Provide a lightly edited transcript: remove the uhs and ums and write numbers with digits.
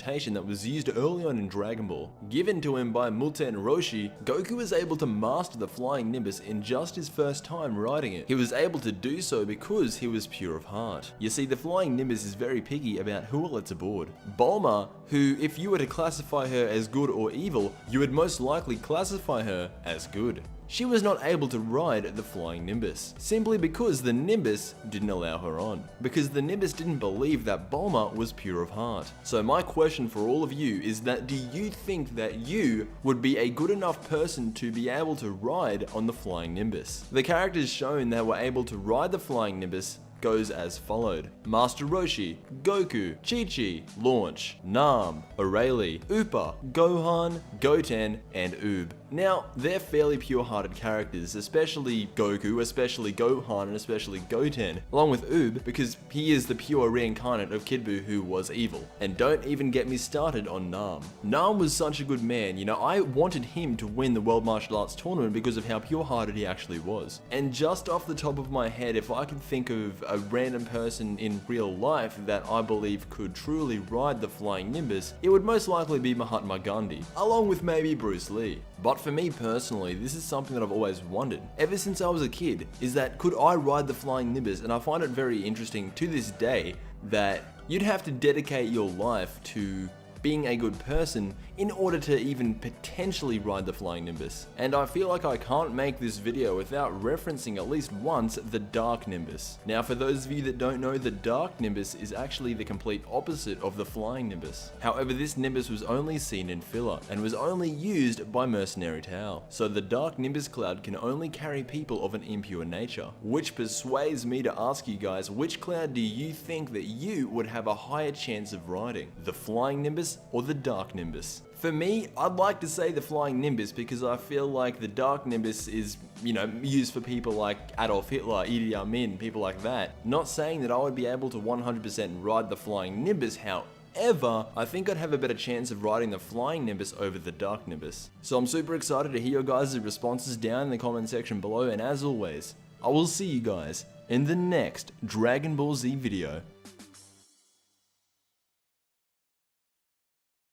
teleportation that was used early on in Dragon Ball. Given to him by Muten Roshi, Goku was able to master the flying Nimbus in just his first time riding it. He was able to do so because he was pure of heart. You see, the flying Nimbus is very picky about who it lets aboard. Bulma, who if you were to classify her as good or evil, you would most likely classify her as good. She was not able to ride the flying Nimbus, simply because the Nimbus didn't allow her on. Because the Nimbus didn't believe that Bulma was pure of heart. So my question for all of you is that do you think that you would be a good enough person to be able to ride on the flying Nimbus? The characters shown that were able to ride the flying Nimbus goes as followed: Master Roshi, Goku, Chi-Chi, Launch, Nam, Aurelie, Upa, Gohan, Goten, and Oob. Now, they're fairly pure-hearted characters, especially Goku, especially Gohan, and especially Goten, along with Oob, because he is the pure reincarnate of Kid Buu who was evil. And don't even get me started on Nam. Nam was such a good man, you know, I wanted him to win the World Martial Arts Tournament because of how pure-hearted he actually was. And just off the top of my head, if I could think of a random person in real life that I believe could truly ride the flying Nimbus, it would most likely be Mahatma Gandhi, along with maybe Bruce Lee. But for me personally, this is something that I've always wondered, ever since I was a kid, is that could I ride the flying Nimbus? And I find it very interesting to this day that you'd have to dedicate your life to being a good person in order to even potentially ride the flying Nimbus. And I feel like I can't make this video without referencing at least once the Dark Nimbus. Now, for those of you that don't know, the Dark Nimbus is actually the complete opposite of the flying Nimbus. However, this Nimbus was only seen in filler and was only used by Mercenary Tao. So the Dark Nimbus cloud can only carry people of an impure nature, which persuades me to ask you guys, which cloud do you think that you would have a higher chance of riding? The flying Nimbus or the Dark Nimbus? For me, I'd like to say the flying Nimbus because I feel like the Dark Nimbus is, you know, used for people like Adolf Hitler, Idi Amin, people like that. Not saying that I would be able to 100% ride the flying Nimbus, however, I think I'd have a better chance of riding the flying Nimbus over the Dark Nimbus. So I'm super excited to hear your guys' responses down in the comment section below, and as always, I will see you guys in the next Dragon Ball Z video.